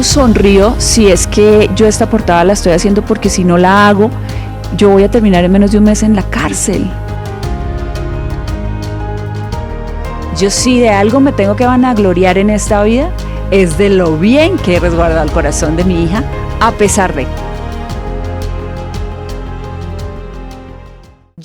Sonrío si es que yo esta portada la estoy haciendo, porque si no la hago, yo voy a terminar en menos de un mes en la cárcel. Yo sí de algo me tengo que vanagloriar en esta vida, es de lo bien que he resguardado el corazón de mi hija, a pesar de...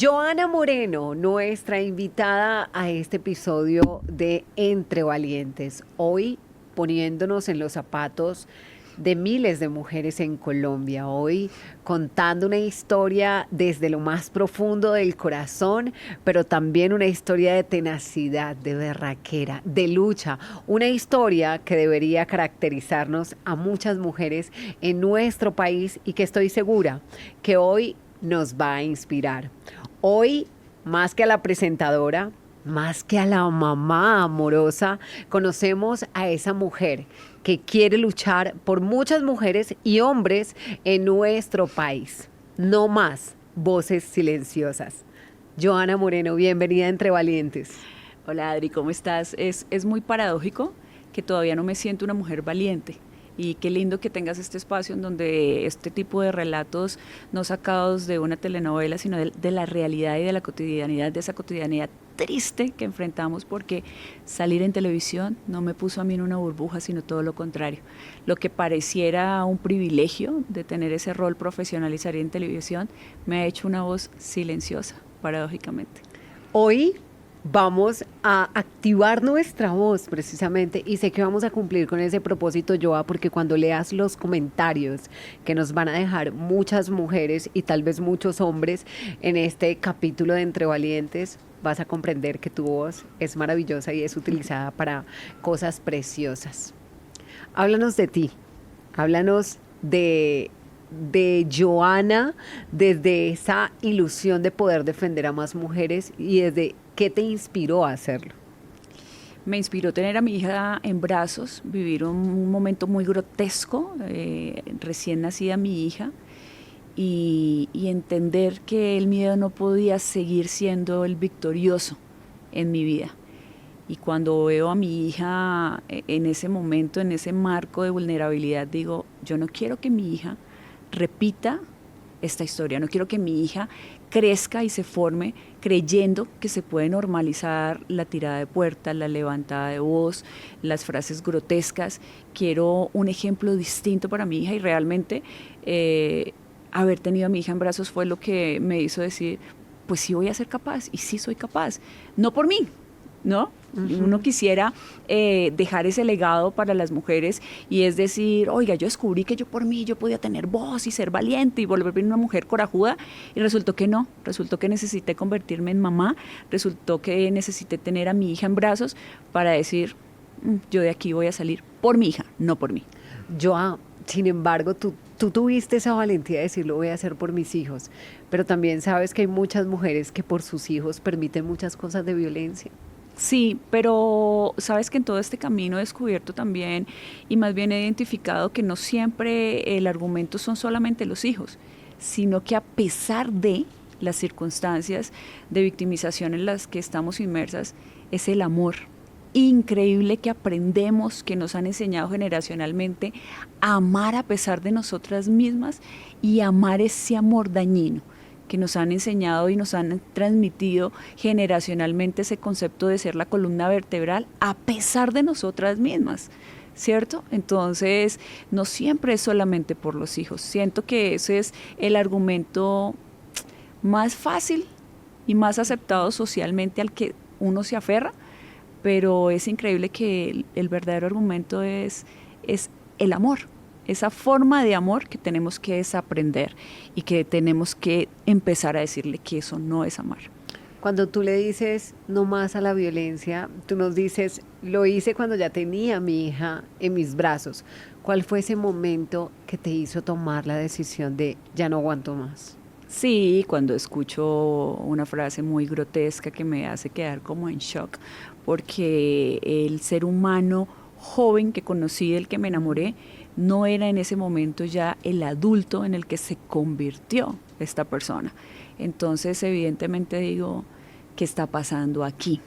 Johanna Moreno, nuestra invitada a este episodio de Entre Valientes. Hoy poniéndonos en los zapatos de miles de mujeres en Colombia, hoy contando una historia desde lo más profundo del corazón, pero también una historia de tenacidad, de berraquera, de lucha, una historia que debería caracterizarnos a muchas mujeres en nuestro país y que estoy segura que hoy nos va a inspirar. Hoy, más que a la presentadora, más que a la mamá amorosa, conocemos a esa mujer que quiere luchar por muchas mujeres y hombres en nuestro país. No más voces silenciosas. Johanna Moreno, bienvenida a Entre Valientes. Hola Adri, ¿cómo estás? Es muy paradójico que todavía no me siento una mujer valiente. Y qué lindo que tengas este espacio en donde este tipo de relatos no sacados de una telenovela, sino de la realidad y de la cotidianidad, de esa cotidianidad triste que enfrentamos, porque salir en televisión no me puso a mí en una burbuja, sino todo lo contrario. Lo que pareciera un privilegio de tener ese rol profesional y salir en televisión, me ha hecho una voz silenciosa, paradójicamente. Hoy vamos a activar nuestra voz precisamente, y sé que vamos a cumplir con ese propósito, Joa, porque cuando leas los comentarios que nos van a dejar muchas mujeres y tal vez muchos hombres en este capítulo de Entre Valientes, vas a comprender que tu voz es maravillosa y es utilizada para cosas preciosas. Háblanos de ti, háblanos de Johanna, desde esa ilusión de poder defender a más mujeres y desde qué te inspiró a hacerlo. Me inspiró tener a mi hija en brazos, vivir un momento muy grotesco, recién nacida mi hija, y entender que el miedo no podía seguir siendo el victorioso en mi vida. Y cuando veo a mi hija en ese momento, en ese marco de vulnerabilidad, digo, yo no quiero que mi hija repita esta historia, no quiero que mi hija crezca y se forme creyendo que se puede normalizar la tirada de puerta, la levantada de voz, las frases grotescas. Quiero un ejemplo distinto para mi hija, y realmente haber tenido a mi hija en brazos fue lo que me hizo decir, pues sí voy a ser capaz, y sí soy capaz, no por mí, ¿no? Uh-huh. Uno quisiera dejar ese legado para las mujeres, y es decir, oiga, yo descubrí que yo por mí yo podía tener voz y ser valiente y volverme una mujer corajuda, y resultó que no, resultó que necesité convertirme en mamá, resultó que necesité tener a mi hija en brazos para decir, yo de aquí voy a salir por mi hija, no por mí. Sin embargo, tú tuviste esa valentía de decir, lo voy a hacer por mis hijos, pero también sabes que hay muchas mujeres que por sus hijos permiten muchas cosas de violencia. Sí, pero sabes que en todo este camino he descubierto también, y más bien he identificado, que no siempre el argumento son solamente los hijos, sino que a pesar de las circunstancias de victimización en las que estamos inmersas, es el amor increíble que aprendemos, que nos han enseñado generacionalmente a amar a pesar de nosotras mismas, y amar ese amor dañino que nos han enseñado y nos han transmitido generacionalmente, ese concepto de ser la columna vertebral a pesar de nosotras mismas, ¿cierto? Entonces, no siempre es solamente por los hijos. Siento que ese es el argumento más fácil y más aceptado socialmente al que uno se aferra, pero es increíble que el verdadero argumento es el amor. Esa forma de amor que tenemos que desaprender y que tenemos que empezar a decirle que eso no es amar. Cuando tú le dices no más a la violencia, tú nos dices, lo hice cuando ya tenía a mi hija en mis brazos. ¿Cuál fue ese momento que te hizo tomar la decisión de ya no aguanto más? Sí, cuando escucho una frase muy grotesca que me hace quedar como en shock, porque el ser humano joven que conocí, del que me enamoré, no era en ese momento ya el adulto en el que se convirtió esta persona. Entonces, evidentemente digo, ¿qué está pasando aquí?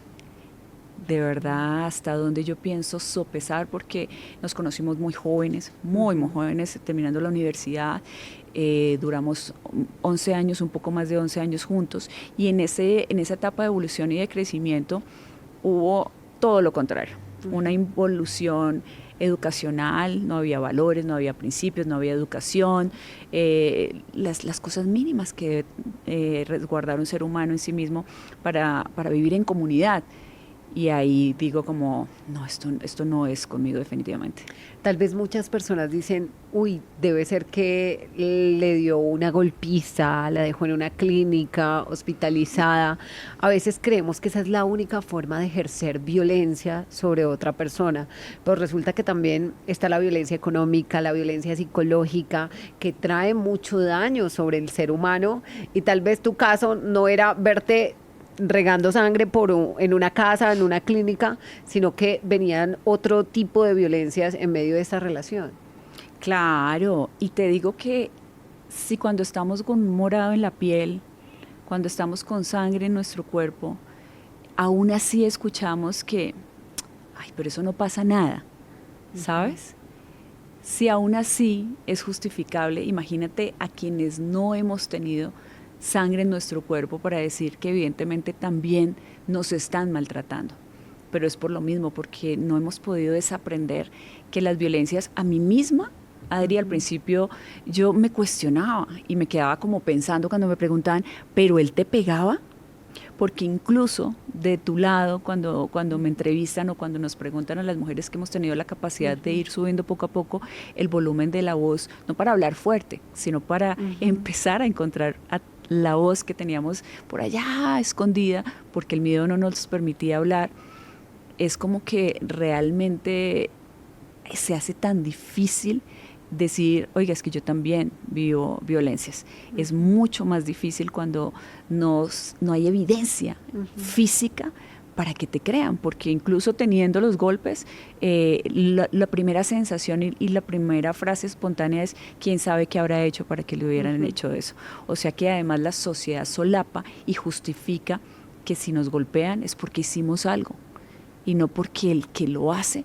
de verdad hasta donde yo pienso sopesar, porque nos conocimos muy jóvenes, muy jóvenes, terminando la universidad. Duramos 11 años, un poco más de 11 años juntos, y en esa etapa de evolución y de crecimiento hubo todo lo contrario, una involución educacional, no había valores, no había principios, no había educación, las cosas mínimas que resguardar un ser humano en sí mismo para vivir en comunidad. Y ahí digo como, no, esto no es conmigo definitivamente. Tal vez muchas personas dicen, uy, debe ser que le dio una golpiza, la dejó en una clínica, hospitalizada. A veces creemos que esa es la única forma de ejercer violencia sobre otra persona, pero resulta que también está la violencia económica, la violencia psicológica, que trae mucho daño sobre el ser humano, y tal vez tu caso no era verte regando sangre en una casa, en una clínica, sino que venían otro tipo de violencias en medio de esta relación. Claro, y te digo que si cuando estamos con un morado en la piel, cuando estamos con sangre en nuestro cuerpo, aún así escuchamos que, ay, pero eso no pasa nada, ¿sabes? Si aún así es justificable, imagínate a quienes no hemos tenido sangre en nuestro cuerpo para decir que evidentemente también nos están maltratando. Pero es por lo mismo, porque no hemos podido desaprender que las violencias a mí misma, Adri, al principio yo me cuestionaba y me quedaba como pensando cuando me preguntaban, ¿pero él te pegaba? Porque incluso de tu lado, cuando me entrevistan o cuando nos preguntan a las mujeres que hemos tenido la capacidad de ir subiendo poco a poco el volumen de la voz, no para hablar fuerte, sino para empezar a encontrar la voz que teníamos por allá escondida, porque el miedo no nos permitía hablar, es como que realmente se hace tan difícil decir, oiga, es que yo también vivo violencias. Es mucho más difícil cuando no hay evidencia física para que te crean, porque incluso teniendo los golpes, la primera sensación y la primera frase espontánea es, ¿quién sabe qué habrá hecho para que le hubieran hecho eso? O sea que además la sociedad solapa y justifica que si nos golpean es porque hicimos algo, y no porque el que lo hace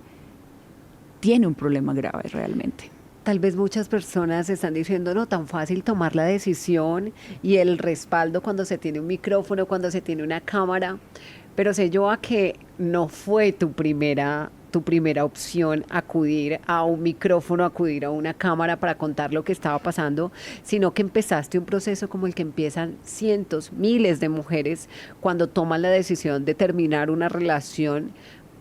tiene un problema grave realmente. Tal vez muchas personas están diciendo, no, tan fácil tomar la decisión y el respaldo cuando se tiene un micrófono, cuando se tiene una cámara, pero sé yo a que no fue tu primera opción acudir a un micrófono, acudir a una cámara para contar lo que estaba pasando, sino que empezaste un proceso como el que empiezan cientos, miles de mujeres cuando toman la decisión de terminar una relación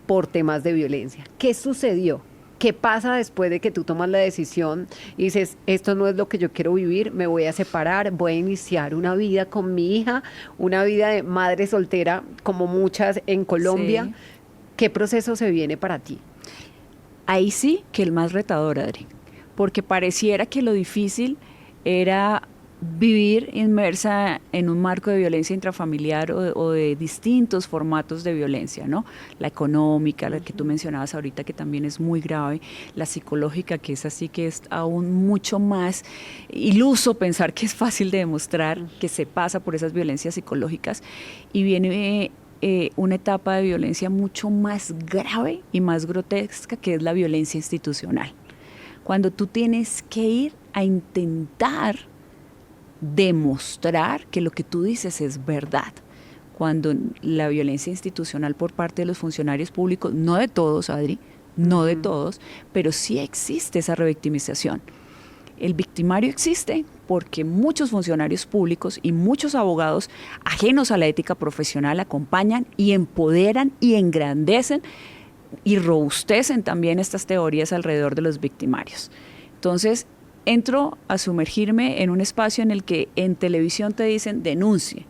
por temas de violencia. ¿Qué sucedió? ¿Qué pasa después de que tú tomas la decisión y dices, esto no es lo que yo quiero vivir, me voy a separar, voy a iniciar una vida con mi hija, una vida de madre soltera como muchas en Colombia? Sí. ¿Qué proceso se viene para ti? Ahí sí que el más retador, Adri, porque pareciera que lo difícil era vivir inmersa en un marco de violencia intrafamiliar o de distintos formatos de violencia, ¿no? La económica, la que tú mencionabas ahorita, que también es muy grave, la psicológica, que es así, que es aún mucho más iluso pensar que es fácil de demostrar que se pasa por esas violencias psicológicas, y viene una etapa de violencia mucho más grave y más grotesca, que es la violencia institucional. Cuando tú tienes que ir a intentar demostrar que lo que tú dices es verdad, cuando la violencia institucional por parte de los funcionarios públicos, no de todos, Adri, no de todos, pero sí existe esa revictimización. El victimario existe porque muchos funcionarios públicos y muchos abogados ajenos a la ética profesional acompañan y empoderan y engrandecen y robustecen también estas teorías alrededor de los victimarios. Entonces, entro a sumergirme en un espacio en el que en televisión te dicen denuncie.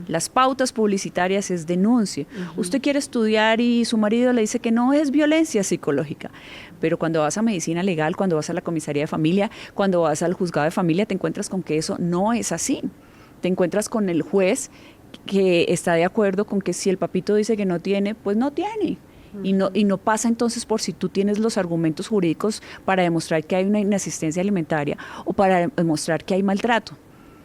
Las pautas publicitarias es denuncie. Usted quiere estudiar y su marido le dice que no, es violencia psicológica. Pero cuando vas a medicina legal, cuando vas a la comisaría de familia, cuando vas al juzgado de familia, te encuentras con que eso no es así. Te encuentras con el juez que está de acuerdo con que si el papito dice que no tiene, pues no tiene. Y no pasa entonces por si tú tienes los argumentos jurídicos para demostrar que hay una inasistencia alimentaria o para demostrar que hay maltrato.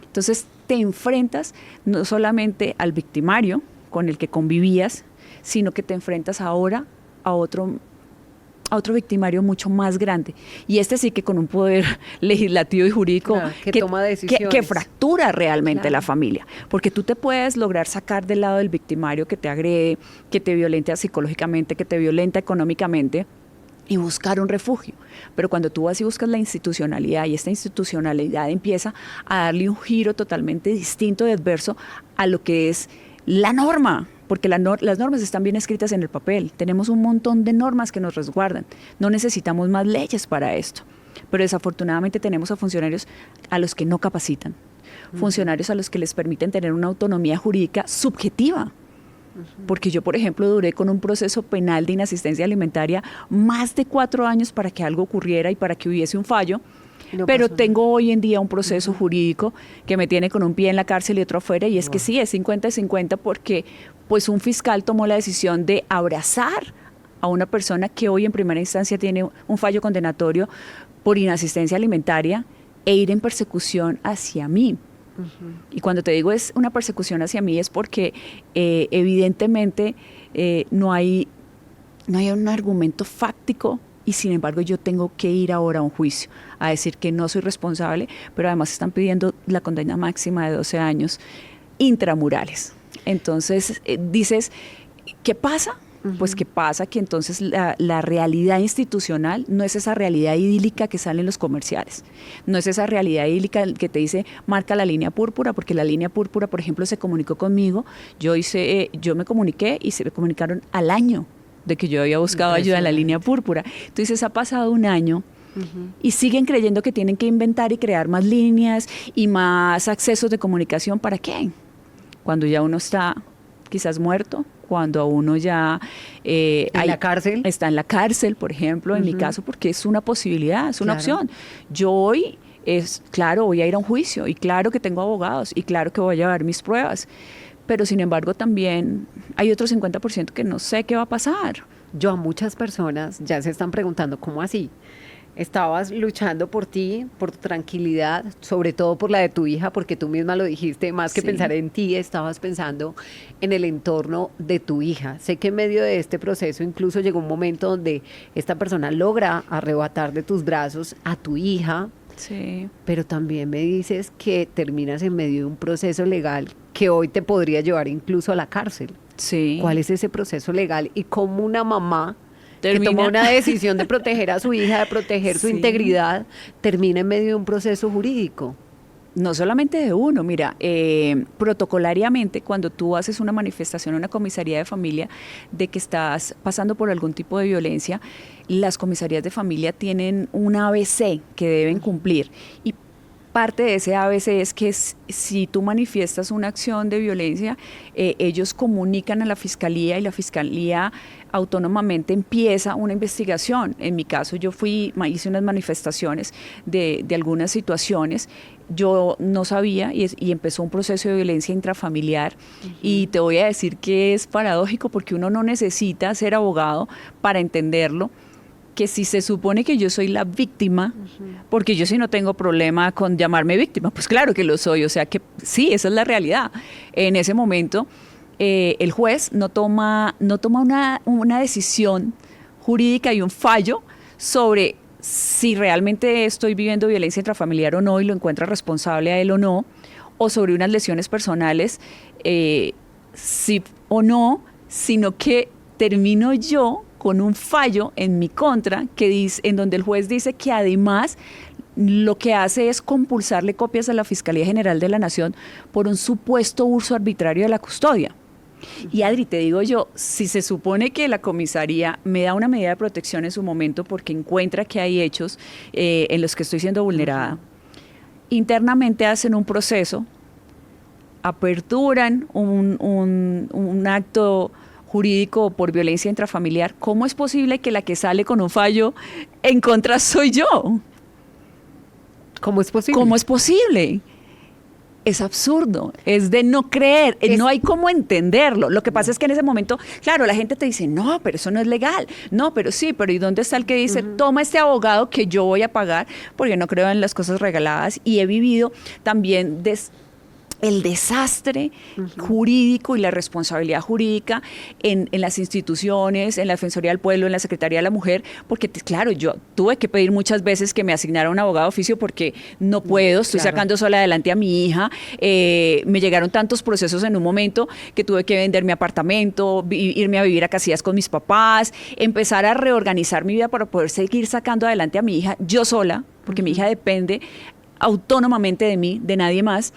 Entonces te enfrentas no solamente al victimario con el que convivías, sino que te enfrentas ahora a otro victimario mucho más grande. Y este sí que con un poder legislativo y jurídico claro, que toma decisiones. Que fractura realmente claro. la familia. Porque tú te puedes lograr sacar del lado del victimario que te agrede, que te violenta psicológicamente, que te violenta económicamente, y buscar un refugio. Pero cuando tú vas y buscas la institucionalidad, y esta institucionalidad empieza a darle un giro totalmente distinto y adverso a lo que es la norma, porque las normas están bien escritas en el papel. Tenemos un montón de normas que nos resguardan. No necesitamos más leyes para esto. Pero desafortunadamente tenemos a funcionarios a los que no capacitan, funcionarios a los que les permiten tener una autonomía jurídica subjetiva. Porque yo, por ejemplo, duré con un proceso penal de inasistencia alimentaria más de 4 años para que algo ocurriera y para que hubiese un fallo. No, pero tengo hoy en día un proceso jurídico que me tiene con un pie en la cárcel y otro afuera, y es que sí, es 50-50 porque pues un fiscal tomó la decisión de abrazar a una persona que hoy en primera instancia tiene un fallo condenatorio por inasistencia alimentaria e ir en persecución hacia mí. Y cuando te digo es una persecución hacia mí es porque evidentemente no hay un argumento fáctico, y sin embargo yo tengo que ir ahora a un juicio a decir que no soy responsable, pero además están pidiendo la condena máxima de 12 años intramurales. Entonces dices, ¿qué pasa? Pues ¿qué pasa? Que entonces la realidad institucional no es esa realidad idílica que sale en los comerciales, no es esa realidad idílica que te dice marca la línea púrpura, porque la línea púrpura, por ejemplo, se comunicó conmigo, yo me comuniqué y se me comunicaron al año de que yo había buscado ayuda en la línea púrpura. Entonces ha pasado un año y siguen creyendo que tienen que inventar y crear más líneas y más accesos de comunicación. ¿Para qué? Cuando ya uno está quizás muerto, cuando uno ya la cárcel. Está en la cárcel, por ejemplo, en mi caso, porque es una posibilidad, es una opción. Yo hoy, claro, voy a ir a un juicio, y claro que tengo abogados, y claro que voy a llevar mis pruebas, pero sin embargo también hay otro 50% que no sé qué va a pasar. Yo a muchas personas ya se están preguntando, ¿cómo así? Estabas luchando por ti, por tu tranquilidad, sobre todo por la de tu hija, porque tú misma lo dijiste, más que pensar en ti, estabas pensando en el entorno de tu hija. Sé que en medio de este proceso incluso llegó un momento donde esta persona logra arrebatar de tus brazos a tu hija, sí, pero también me dices que terminas en medio de un proceso legal que hoy te podría llevar incluso a la cárcel. Sí. ¿Cuál es ese proceso legal y cómo una mamá que toma una decisión de proteger a su hija, de proteger su integridad, termina en medio de un proceso jurídico? No solamente de uno, mira, protocolariamente cuando tú haces una manifestación en una comisaría de familia de que estás pasando por algún tipo de violencia, las comisarías de familia tienen un ABC que deben cumplir, y parte de ese ABC es que si tú manifiestas una acción de violencia, ellos comunican a la fiscalía y la fiscalía autónomamente empieza una investigación. En mi caso yo hice unas manifestaciones de algunas situaciones, yo no sabía y empezó un proceso de violencia intrafamiliar, y te voy a decir que es paradójico porque uno no necesita ser abogado para entenderlo, que si se supone que yo soy la víctima, porque yo sí no tengo problema con llamarme víctima, pues claro que lo soy, o sea que sí, esa es la realidad. En ese momento el juez no toma una decisión jurídica y un fallo sobre si realmente estoy viviendo violencia intrafamiliar o no y lo encuentra responsable a él o no, o sobre unas lesiones personales, sí o no, sino que termino yo con un fallo en mi contra en donde el juez dice que además lo que hace es compulsarle copias a la Fiscalía General de la Nación por un supuesto uso arbitrario de la custodia. Y Adri, te digo yo, si se supone que la comisaría me da una medida de protección en su momento porque encuentra que hay hechos en los que estoy siendo vulnerada, internamente hacen un proceso, aperturan un acto jurídico por violencia intrafamiliar, ¿cómo es posible que la que sale con un fallo en contra soy yo? ¿Cómo es posible? ¿Cómo es posible? Es absurdo, es de no creer, no hay cómo entenderlo. Lo que pasa es que en ese momento, claro, la gente te dice, no, pero eso no es legal, no, pero sí, pero ¿y dónde está el que dice, toma este abogado que yo voy a pagar? Porque no creo en las cosas regaladas, y he vivido también el desastre jurídico y la responsabilidad jurídica en las instituciones, en la Defensoría del Pueblo, en la Secretaría de la Mujer, porque claro, yo tuve que pedir muchas veces que me asignara un abogado de oficio porque no puedo, estoy sacando sola adelante a mi hija, me llegaron tantos procesos en un momento que tuve que vender mi apartamento, irme a vivir a Casillas con mis papás, empezar a reorganizar mi vida para poder seguir sacando adelante a mi hija yo sola, porque mi hija depende autónomamente de mí, de nadie más.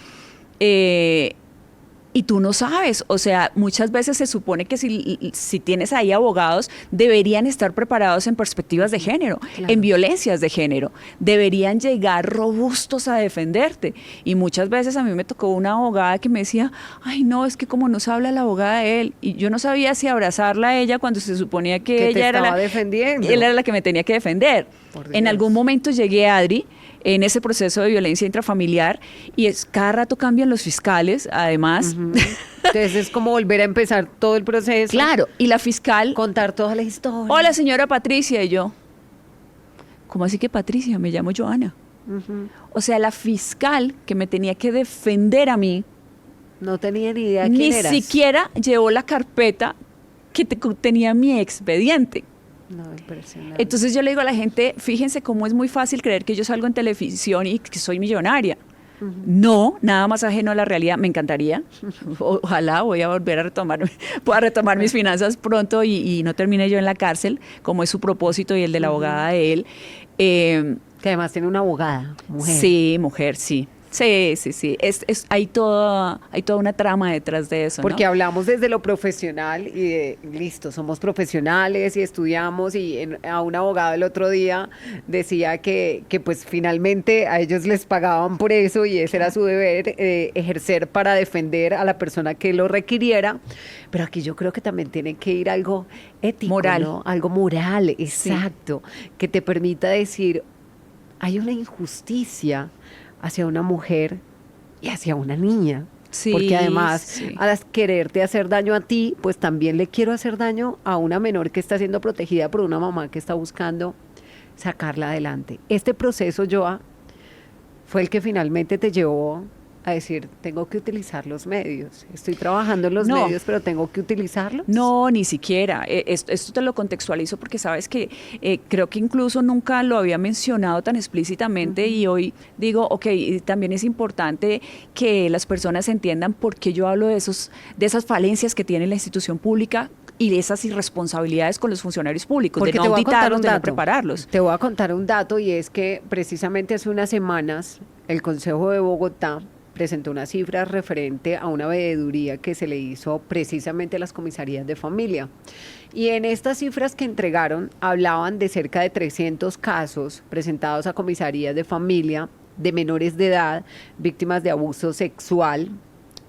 Y tú no sabes, o sea, muchas veces se supone que si tienes ahí abogados, deberían estar preparados en perspectivas de género, en violencias de género, deberían llegar robustos a defenderte. Y muchas veces a mí me tocó una abogada que me decía, ay no, es que como no se habla la abogada de él, y yo no sabía si abrazarla a ella cuando se suponía que ella era él era la que me tenía que defender. En algún momento llegué a Adri, en ese proceso de violencia intrafamiliar, y cada rato cambian los fiscales, además. Entonces es como volver a empezar todo el proceso. Claro, y la fiscal... Contar toda la historia. Hola, señora Patricia, y yo, ¿cómo así que Patricia? Me llamo Joana. O sea, la fiscal que me tenía que defender a mí... No tenía ni idea quién eras. Ni siquiera llevó la carpeta que tenía mi expediente. No, impresionante. Entonces yo le digo a la gente, fíjense cómo es muy fácil creer que yo salgo en televisión y que soy millonaria. No, nada más ajeno a la realidad, me encantaría. Ojalá voy a volver a pueda retomar mis finanzas pronto y no termine yo en la cárcel, como es su propósito y el de la abogada de él. Que además tiene una abogada, mujer. Sí, mujer, sí. Sí. Hay toda una trama detrás de eso, porque ¿no? hablamos desde lo profesional y listo, somos profesionales y estudiamos, y a un abogado el otro día decía que pues finalmente a ellos les pagaban por eso y ese era su deber, ejercer para defender a la persona que lo requiriera, pero aquí yo creo que también tiene que ir algo ético, moral, ¿no? Algo moral, exacto, que te permita decir, hay una injusticia hacia una mujer y hacia una niña. Sí, porque además, al quererte hacer daño a ti, pues también le quiero hacer daño a una menor que está siendo protegida por una mamá que está buscando sacarla adelante. Este proceso, Joa, fue el que finalmente te llevó a decir, tengo que utilizar los medios. Estoy trabajando en los medios, pero tengo que utilizarlos. No, ni siquiera. Esto te lo contextualizo porque sabes que creo que incluso nunca lo había mencionado tan explícitamente y hoy digo, ok, también es importante que las personas entiendan por qué yo hablo de esas falencias que tiene la institución pública y de esas irresponsabilidades con los funcionarios públicos, porque de no auditarlos, de no prepararlos. Te voy a contar un dato, y es que precisamente hace unas semanas el Consejo de Bogotá presentó unas cifras referente a una veeduría que se le hizo precisamente a las comisarías de familia. Y en estas cifras que entregaron hablaban de cerca de 300 casos presentados a comisarías de familia de menores de edad, víctimas de abuso sexual,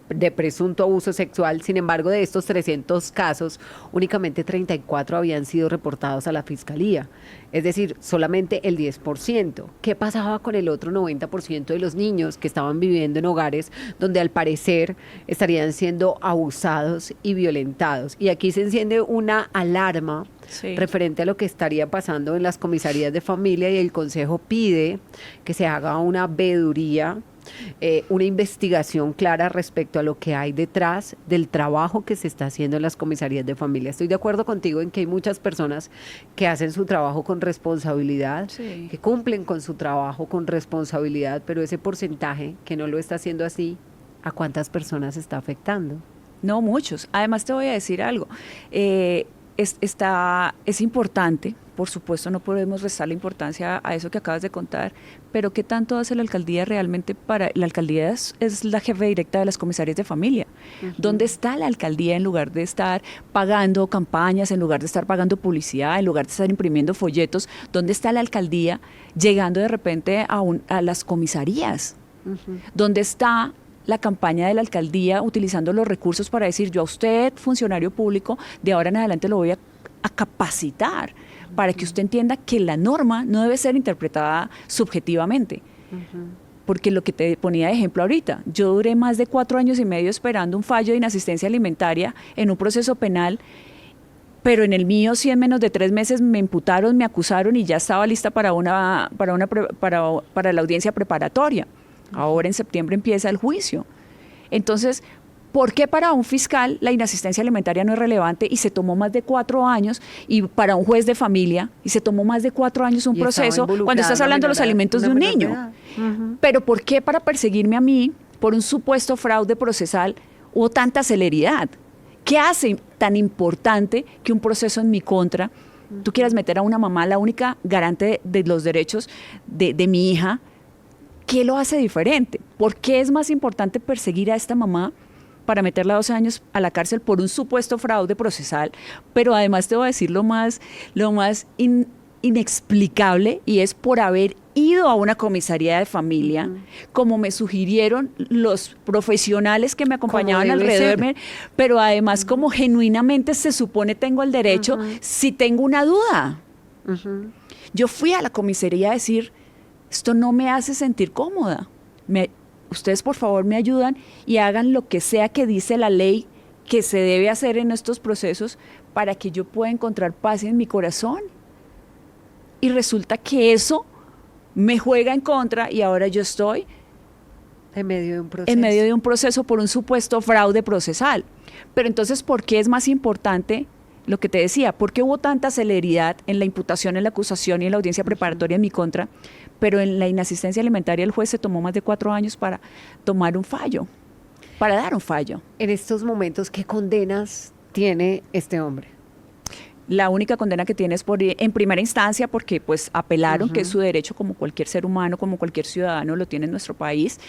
de presunto abuso sexual. Sin embargo, de estos 300 casos, únicamente 34 habían sido reportados a la Fiscalía, es decir, solamente el 10%. ¿Qué pasaba con el otro 90% de los niños que estaban viviendo en hogares donde al parecer estarían siendo abusados y violentados? Y aquí se enciende una alarma referente a lo que estaría pasando en las comisarías de familia, y el Consejo pide que se haga una veeduría, una investigación clara respecto a lo que hay detrás del trabajo que se está haciendo en las comisarías de familia. Estoy de acuerdo contigo en que hay muchas personas que hacen su trabajo con responsabilidad, que cumplen con su trabajo con responsabilidad, pero ese porcentaje que no lo está haciendo así, ¿a cuántas personas está afectando? No, muchos. Además te voy a decir algo. Es importante, por supuesto, no podemos restar la importancia a eso que acabas de contar, pero ¿qué tanto hace la alcaldía realmente para...? La alcaldía es la jefe directa de las comisarías de familia. ¿Dónde está la alcaldía en lugar de estar pagando campañas, en lugar de estar pagando publicidad, en lugar de estar imprimiendo folletos? ¿Dónde está la alcaldía llegando de repente a las comisarías? ¿Dónde está la campaña de la alcaldía utilizando los recursos para decir, yo a usted, funcionario público, de ahora en adelante lo voy a capacitar para que usted entienda que la norma no debe ser interpretada subjetivamente? Porque lo que te ponía de ejemplo ahorita, yo duré más de 4 años y medio esperando un fallo de inasistencia alimentaria en un proceso penal, pero en el mío sí en menos de 3 meses me imputaron, me acusaron y ya estaba lista para la audiencia preparatoria. Ahora en septiembre empieza el juicio. Entonces, ¿por qué para un fiscal la inasistencia alimentaria no es relevante y se tomó más de 4 años, y para un juez de familia y se tomó más de 4 años un Y estaba proceso cuando involucrada estás una hablando de los menor- alimentos de una un menor de niño? edad. Ujú. Pero ¿por qué para perseguirme a mí por un supuesto fraude procesal hubo tanta celeridad? ¿Qué hace tan importante que un proceso en mi contra, tú quieras meter a una mamá, la única garante de los derechos de mi hija? ¿Qué lo hace diferente? ¿Por qué es más importante perseguir a esta mamá para meterla 12 años a la cárcel por un supuesto fraude procesal? Pero además te voy a decir lo más inexplicable, y es por haber ido a una comisaría de familia, como me sugirieron los profesionales que me acompañaban Como debe alrededor, ser. pero además como genuinamente se supone tengo el derecho si tengo una duda. Ujú. Yo fui a la comisaría a decir, esto no me hace sentir cómoda. Ustedes por favor me ayudan y hagan lo que sea que dice la ley que se debe hacer en estos procesos para que yo pueda encontrar paz en mi corazón. Y resulta que eso me juega en contra y ahora yo estoy En medio de un proceso. en medio de un proceso por un supuesto fraude procesal. Pero entonces, ¿por qué es más importante lo que te decía? ¿Por qué hubo tanta celeridad en la imputación, en la acusación y en la audiencia preparatoria en mi contra? Pero en la inasistencia alimentaria el juez se tomó más de 4 años para tomar un fallo, para dar un fallo. En estos momentos, ¿qué condenas tiene este hombre? La única condena que tiene es en primera instancia, porque pues apelaron, que es su derecho como cualquier ser humano, como cualquier ciudadano lo tiene en nuestro país.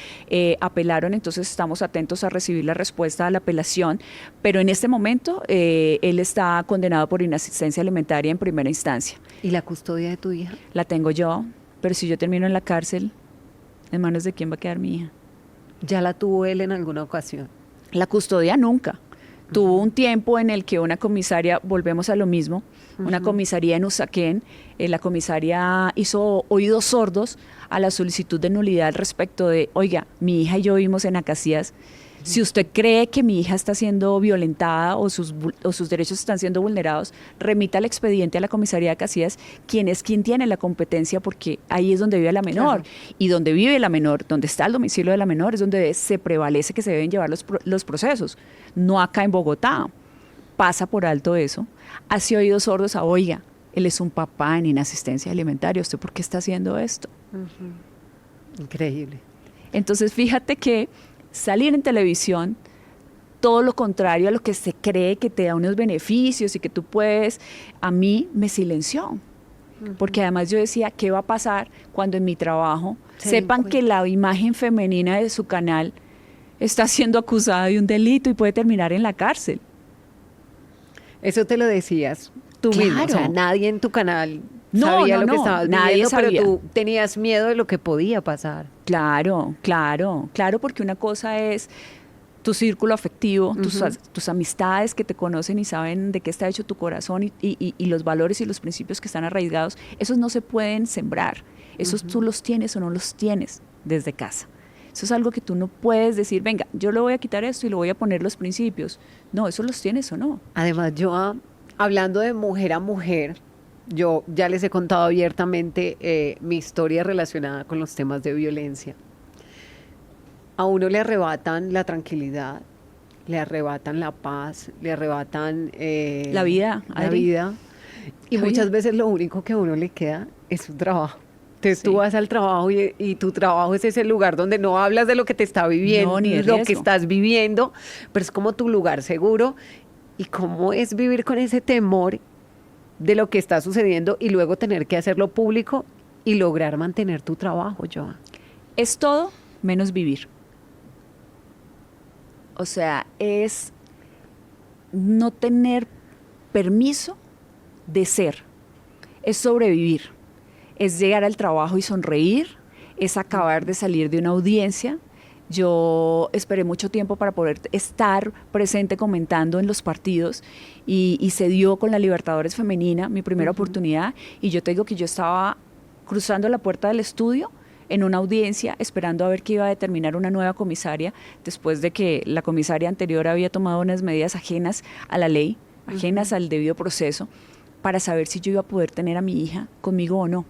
Apelaron, entonces estamos atentos a recibir la respuesta a la apelación, pero en este momento él está condenado por inasistencia alimentaria en primera instancia. ¿Y la custodia de tu hija? La tengo yo, pero si yo termino en la cárcel, ¿en manos de quién va a quedar mi hija? ¿Ya la tuvo él en alguna ocasión? La custodia nunca. Tuvo un tiempo en el que una comisaria, volvemos a lo mismo, una comisaría en Usaquén, la comisaria hizo oídos sordos a la solicitud de nulidad respecto de, oiga, mi hija y yo vivimos en Acacías, si usted cree que mi hija está siendo violentada o sus derechos están siendo vulnerados, remita el expediente a la comisaría de Acacías, quien tiene la competencia, porque ahí es donde vive la menor. Claro. Y donde vive la menor, donde está el domicilio de la menor, es donde se prevalece que se deben llevar los procesos, no acá en Bogotá. Pasa por alto eso, hace oídos sordos a, oiga, él es un papá en inasistencia alimentaria, ¿usted por qué está haciendo esto? Increíble. Entonces, fíjate que salir en televisión, todo lo contrario a lo que se cree que te da unos beneficios y que tú puedes, a mí me silenció. Porque además yo decía, ¿qué va a pasar cuando en mi trabajo sepan que la imagen femenina de su canal está siendo acusada de un delito y puede terminar en la cárcel? Eso te lo decías tú mismo, o sea, nadie en tu canal sabía lo que estabas viviendo, pero tú tenías miedo de lo que podía pasar. Claro, porque una cosa es tu círculo afectivo, tus amistades que te conocen y saben de qué está hecho tu corazón y los valores y los principios que están arraigados, esos no se pueden sembrar, esos tú los tienes o no los tienes desde casa. Eso es algo que tú no puedes decir, venga, yo le voy a quitar esto y le voy a poner los principios. No, eso los tienes o no. Además, yo hablando de mujer a mujer, yo ya les he contado abiertamente mi historia relacionada con los temas de violencia. A uno le arrebatan la tranquilidad, le arrebatan la paz, le arrebatan la vida. La vida. Y muchas veces lo único que a uno le queda es su trabajo. Entonces tú vas al trabajo y tu trabajo es ese lugar donde no hablas de lo que te está viviendo, ni lo que estás viviendo, pero es como tu lugar seguro. Y cómo es vivir con ese temor de lo que está sucediendo y luego tener que hacerlo público y lograr mantener tu trabajo, Joa. Es todo menos vivir. O sea, es no tener permiso de ser, es sobrevivir. Es llegar al trabajo y sonreír, es acabar de salir de una audiencia. Yo esperé mucho tiempo para poder estar presente comentando en los partidos y se dio con la Libertadores Femenina, mi primera oportunidad, y yo te digo que yo estaba cruzando la puerta del estudio en una audiencia esperando a ver qué iba a determinar una nueva comisaria después de que la comisaria anterior había tomado unas medidas ajenas a la ley, ajenas al debido proceso, para saber si yo iba a poder tener a mi hija conmigo o no.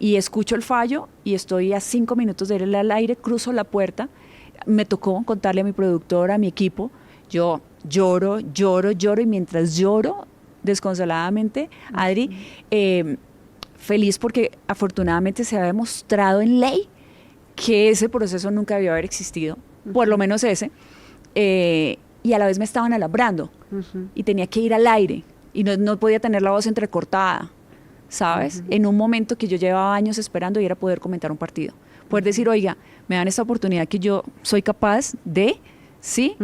Y escucho el fallo y estoy a 5 minutos de ir al aire, cruzo la puerta, me tocó contarle a mi productora, a mi equipo, yo lloro, y mientras lloro desconsoladamente, Adri, feliz porque afortunadamente se ha demostrado en ley que ese proceso nunca debió haber existido, por lo menos ese, y a la vez me estaban alambrando y tenía que ir al aire y no podía tener la voz entrecortada, ¿sabes? En un momento que yo llevaba años esperando y era poder comentar un partido, poder decir, oiga, me dan esta oportunidad que yo soy capaz de, ¿sí?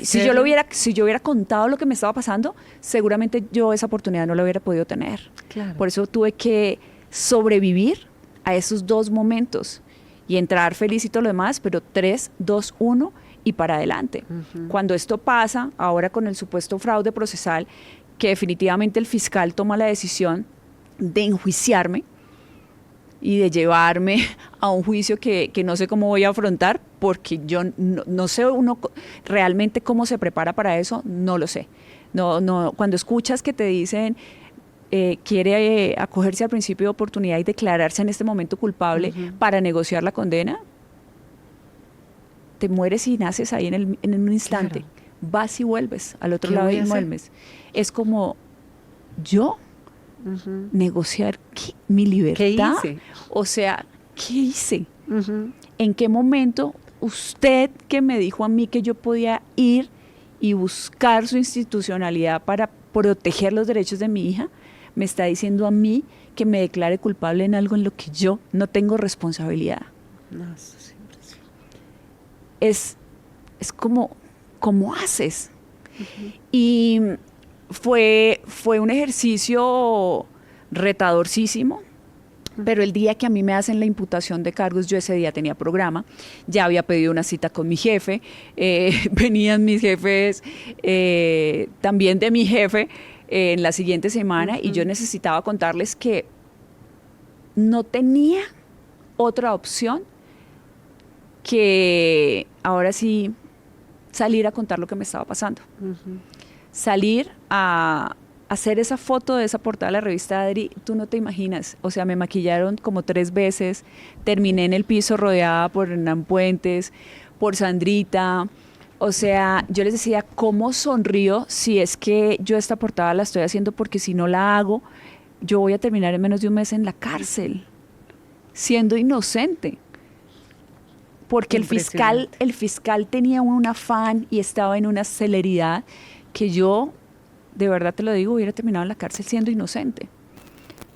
Si yo hubiera contado lo que me estaba pasando, seguramente yo esa oportunidad no la hubiera podido tener. Claro. Por eso tuve que sobrevivir a esos 2 momentos y entrar feliz y todo lo demás, pero 3, 2, 1 y para adelante. Cuando esto pasa, ahora con el supuesto fraude procesal, que definitivamente el fiscal toma la decisión de enjuiciarme y de llevarme a un juicio que no sé cómo voy a afrontar, porque yo no sé uno realmente cómo se prepara para eso, no lo sé. Cuando escuchas que te dicen quiere acogerse al principio de oportunidad y declararse en este momento culpable para negociar la condena, te mueres y naces ahí en un instante. Claro. Vas y vuelves al otro lado y vuelves. Es como yo negociar mi libertad. ¿Qué hice? O sea, ¿qué hice? ¿En qué momento usted, que me dijo a mí que yo podía ir y buscar su institucionalidad para proteger los derechos de mi hija, me está diciendo a mí que me declare culpable en algo en lo que yo no tengo responsabilidad? No, eso es impresionante. Es como, ¿cómo haces? Y fue un ejercicio retadorcísimo, pero el día que a mí me hacen la imputación de cargos, yo ese día tenía programa, ya había pedido una cita con mi jefe, venían mis jefes también de mi jefe en la siguiente semana, y yo necesitaba contarles que no tenía otra opción que ahora sí salir a contar lo que me estaba pasando. Salir a hacer esa foto de esa portada de la revista Adri, tú no te imaginas. O sea, me maquillaron como 3 veces, terminé en el piso rodeada por Hernán Puentes, por Sandrita. O sea, yo les decía, ¿cómo sonrío si es que yo esta portada la estoy haciendo? Porque si no la hago, yo voy a terminar en menos de un mes en la cárcel, siendo inocente. Porque el fiscal tenía un afán y estaba en una celeridad que yo, de verdad te lo digo, hubiera terminado en la cárcel siendo inocente.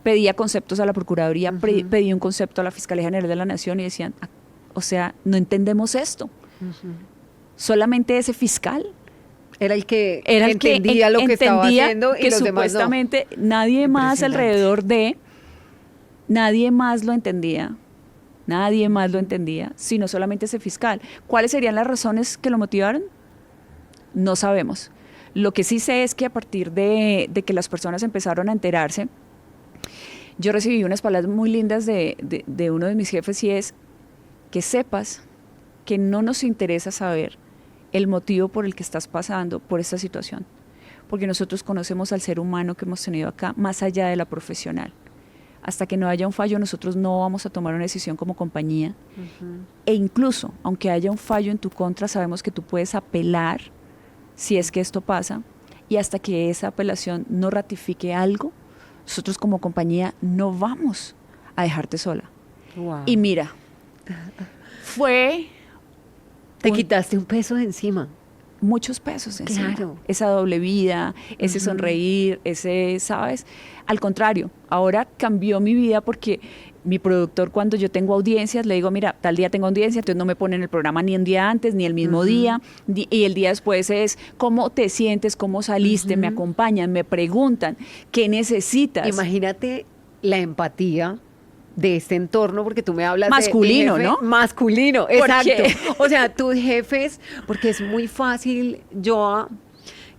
Pedía conceptos a la Procuraduría, pedí un concepto a la Fiscalía General de la Nación y decían, o sea, no entendemos esto. Solamente ese fiscal era el que entendía lo que estaba haciendo, y que los demás supuestamente no. Nadie más alrededor nadie más lo entendía. Nadie más lo entendía, sino solamente ese fiscal. ¿Cuáles serían las razones que lo motivaron? No sabemos. Lo que sí sé es que a partir de que las personas empezaron a enterarse, yo recibí unas palabras muy lindas de uno de mis jefes, y es que sepas que no nos interesa saber el motivo por el que estás pasando por esta situación, porque nosotros conocemos al ser humano que hemos tenido acá más allá de la profesional. Hasta que no haya un fallo, nosotros no vamos a tomar una decisión como compañía. E incluso, aunque haya un fallo en tu contra, sabemos que tú puedes apelar si es que esto pasa, y hasta que esa apelación no ratifique algo, nosotros como compañía no vamos a dejarte sola. Wow. Y mira, te quitaste un peso de encima. Muchos pesos encima. Claro. Esa doble vida, ese sonreír, ese, ¿sabes? Al contrario, ahora cambió mi vida porque mi productor, cuando yo tengo audiencias, le digo, mira, tal día tengo audiencia, entonces no me ponen el programa ni un día antes, ni el mismo día, y el día después es, ¿cómo te sientes? ¿Cómo saliste? Me acompañan, me preguntan, ¿qué necesitas? Imagínate la empatía de este entorno, porque tú me hablas masculino, de jefe, ¿no? Masculino, exacto. O sea, tus jefes, porque es muy fácil,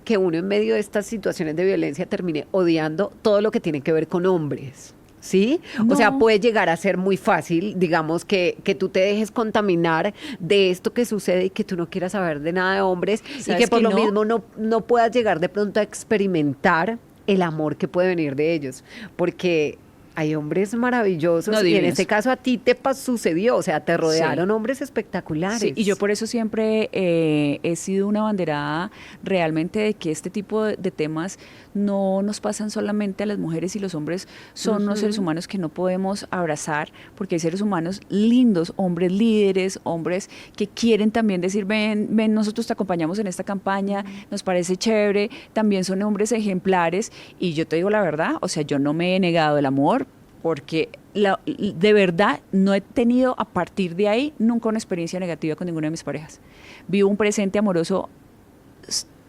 que uno en medio de estas situaciones de violencia termine odiando todo lo que tiene que ver con hombres. ¿Sí? No. O sea, puede llegar a ser muy fácil, digamos, que tú te dejes contaminar de esto que sucede y que tú no quieras saber de nada de hombres, y que por lo mismo no puedas llegar de pronto a experimentar el amor que puede venir de ellos. Porque hay hombres maravillosos No, y en divinos. este caso a ti te sucedió, o sea, te rodearon hombres espectaculares. Sí, y yo por eso siempre he sido una abanderada realmente de que este tipo de temas no nos pasan solamente a las mujeres, y los hombres son unos seres humanos que no podemos abrazar, porque hay seres humanos lindos, hombres líderes, hombres que quieren también decir, ven, nosotros te acompañamos en esta campaña, nos parece chévere, también son hombres ejemplares, y yo te digo la verdad, o sea, yo no me he negado el amor, porque de verdad no he tenido a partir de ahí nunca una experiencia negativa con ninguna de mis parejas. Vivo un presente amoroso,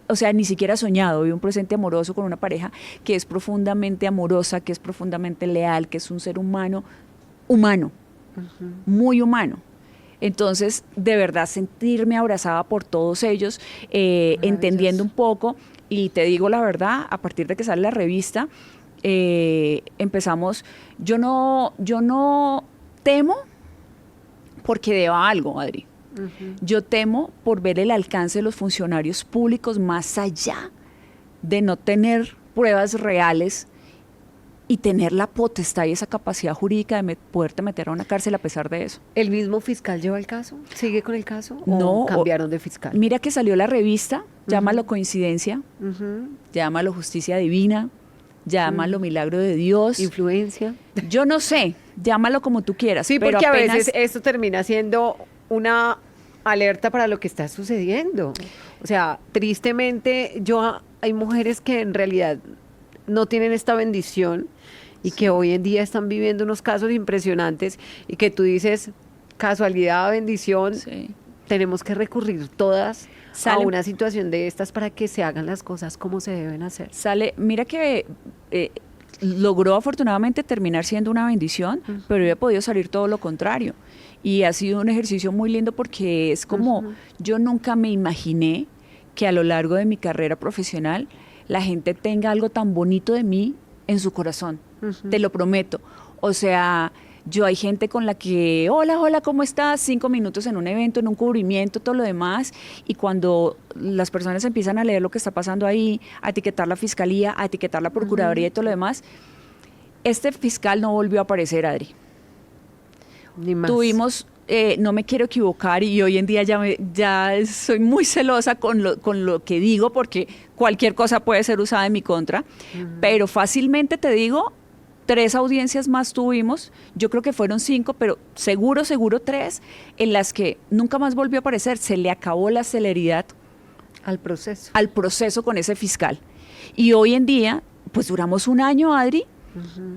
o sea, ni siquiera soñado, vivo un presente amoroso con una pareja que es profundamente amorosa, que es profundamente leal, que es un ser humano, muy humano. Entonces, de verdad, sentirme abrazada por todos ellos, entendiendo un poco, y te digo la verdad, a partir de que sale la revista, empezamos, yo no temo porque deba algo, Adri. Yo temo por ver el alcance de los funcionarios públicos más allá de no tener pruebas reales y tener la potestad y esa capacidad jurídica de poderte meter a una cárcel a pesar de eso. ¿El mismo fiscal lleva el caso? ¿Sigue con el caso? No, ¿O cambiaron de fiscal? Mira que salió la revista, llámalo coincidencia, llámalo justicia divina, llámalo milagro de Dios. ¿Influencia? Yo no sé, llámalo como tú quieras. Sí, pero porque apenas, a veces esto termina siendo una alerta para lo que está sucediendo. O sea, tristemente, hay mujeres que en realidad no tienen esta bendición y que hoy en día están viviendo unos casos impresionantes y que tú dices, casualidad, bendición, tenemos que recurrir todas a una situación de estas para que se hagan las cosas como se deben hacer. Mira que logró afortunadamente terminar siendo una bendición, pero hubiera podido salir todo lo contrario. Y ha sido un ejercicio muy lindo porque es como, yo nunca me imaginé que a lo largo de mi carrera profesional la gente tenga algo tan bonito de mí en su corazón, te lo prometo. O sea, yo hay gente con la que, hola, ¿cómo estás? 5 minutos en un evento, en un cubrimiento, todo lo demás, y cuando las personas empiezan a leer lo que está pasando ahí, a etiquetar la fiscalía, a etiquetar la procuraduría y todo lo demás, este fiscal no volvió a aparecer, Adri. Ni más. Tuvimos, no me quiero equivocar, y hoy en día ya soy muy celosa con lo que digo, porque cualquier cosa puede ser usada en mi contra, pero fácilmente te digo, 3 audiencias más tuvimos, yo creo que fueron 5, pero seguro 3, en las que nunca más volvió a aparecer. Se le acabó la celeridad al proceso con ese fiscal. Y hoy en día, pues duramos un año, Adri,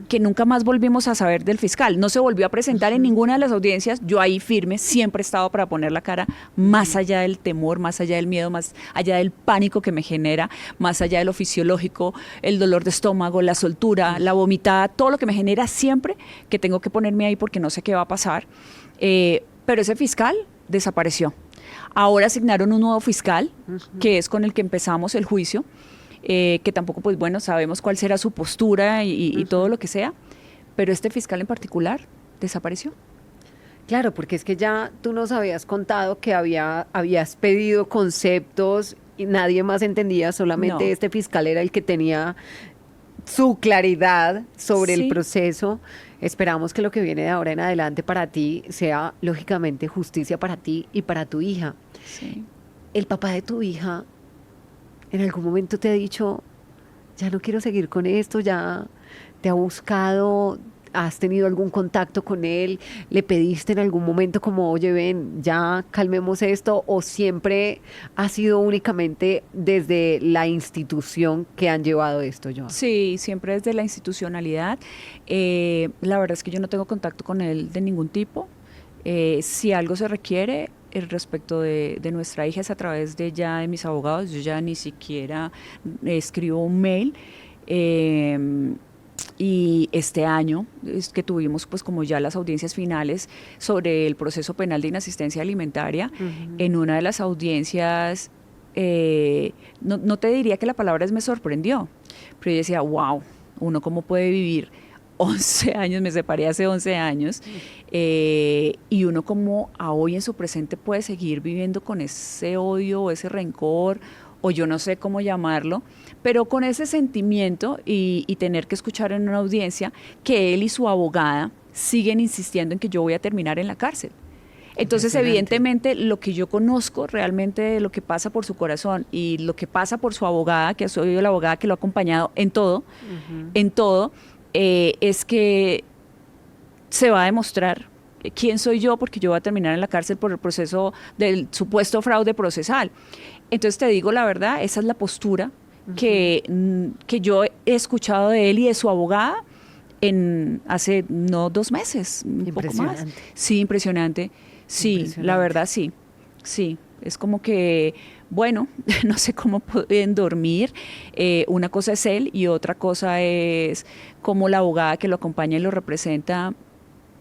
que nunca más volvimos a saber del fiscal. No se volvió a presentar en ninguna de las audiencias. Yo ahí firme, siempre he estado para poner la cara, más allá del temor, más allá del miedo, más allá del pánico que me genera, más allá de lo fisiológico, el dolor de estómago, la soltura, la vomitada, todo lo que me genera siempre que tengo que ponerme ahí porque no sé qué va a pasar. Pero ese fiscal desapareció. Ahora asignaron un nuevo fiscal, que es con el que empezamos el juicio, que tampoco, pues bueno, sabemos cuál será su postura y todo lo que sea, pero este fiscal en particular desapareció. Claro, porque es que ya tú nos habías contado que habías pedido conceptos y nadie más entendía, solamente este fiscal era el que tenía su claridad sobre el proceso. Esperamos que lo que viene de ahora en adelante para ti sea, lógicamente, justicia para ti y para tu hija. Sí. El papá de tu hija, ¿en algún momento te ha dicho, ya no quiero seguir con esto, ya te ha buscado, has tenido algún contacto con él, le pediste en algún momento como, oye, ven, ya calmemos esto, o siempre ha sido únicamente desde la institución que han llevado esto, Joan? Sí, siempre desde la institucionalidad. La verdad es que yo no tengo contacto con él de ningún tipo. Si algo se requiere respecto de nuestra hija es a través de mis abogados. Yo ya ni siquiera escribo un mail. Y este año es que tuvimos pues como ya las audiencias finales sobre el proceso penal de inasistencia alimentaria. En una de las audiencias, no te diría que la palabra me sorprendió, pero yo decía, wow, uno cómo puede vivir 11 años, me separé hace 11 años, y uno como a hoy en su presente puede seguir viviendo con ese odio, o ese rencor, o yo no sé cómo llamarlo, pero con ese sentimiento y tener que escuchar en una audiencia que él y su abogada siguen insistiendo en que yo voy a terminar en la cárcel. Entonces, evidentemente, lo que yo conozco realmente de lo que pasa por su corazón y lo que pasa por su abogada, que soy yo la abogada que lo ha acompañado en todo, es que se va a demostrar quién soy yo, porque yo voy a terminar en la cárcel por el proceso del supuesto fraude procesal. Entonces, te digo la verdad, esa es la postura que yo he escuchado de él y de su abogada hace no 2 meses, un poco más. Sí, impresionante. Sí, la verdad sí, es como que, bueno, no sé cómo pueden dormir, una cosa es él y otra cosa es cómo la abogada que lo acompaña y lo representa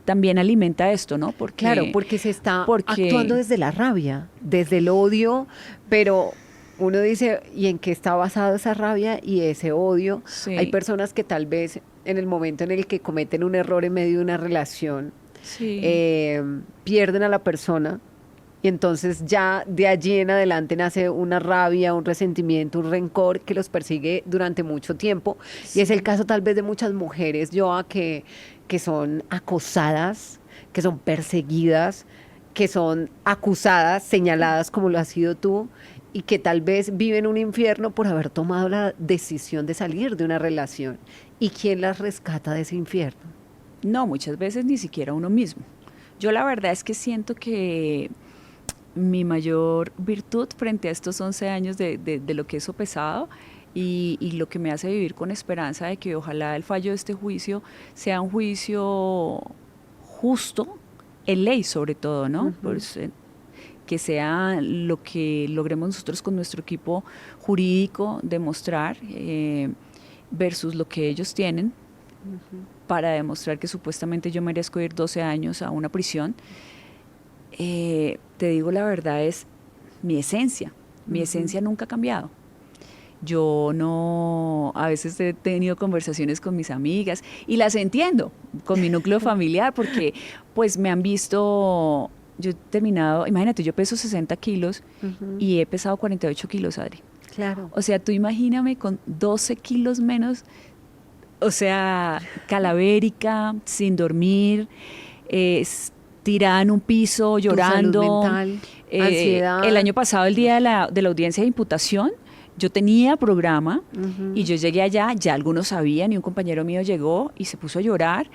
también alimenta esto, ¿no? Claro, porque se está actuando desde la rabia, desde el odio, pero uno dice, ¿y en qué está basado esa rabia y ese odio? Sí. Hay personas que tal vez en el momento en el que cometen un error en medio de una relación, pierden a la persona y entonces ya de allí en adelante nace una rabia, un resentimiento, un rencor que los persigue durante mucho tiempo. Y es el caso tal vez de muchas mujeres, Joa, que son acosadas, que son perseguidas, que son acusadas, señaladas como lo has sido tú, y que tal vez viven un infierno por haber tomado la decisión de salir de una relación. ¿Y quién las rescata de ese infierno? No, muchas veces ni siquiera uno mismo. Yo la verdad es que siento que mi mayor virtud frente a estos 11 años de lo que he sopesado y lo que me hace vivir con esperanza de que ojalá el fallo de este juicio sea un juicio justo, en ley sobre todo, ¿no? Pues, que sea lo que logremos nosotros con nuestro equipo jurídico demostrar versus lo que ellos tienen para demostrar que supuestamente yo merezco ir 12 años a una prisión. Te digo la verdad, es mi esencia. Mi esencia nunca ha cambiado. Yo no, a veces he tenido conversaciones con mis amigas y las entiendo con mi núcleo familiar porque pues me han visto, yo he terminado, imagínate, yo peso 60 kilos y he pesado 48 kilos, Adri. Claro. O sea, tú imagíname con 12 kilos menos, o sea, calavérica, sin dormir, tirada en un piso, llorando. Tu salud mental, ansiedad. El año pasado, el día de la audiencia de imputación, yo tenía programa y yo llegué allá, ya algunos sabían y un compañero mío llegó y se puso a llorar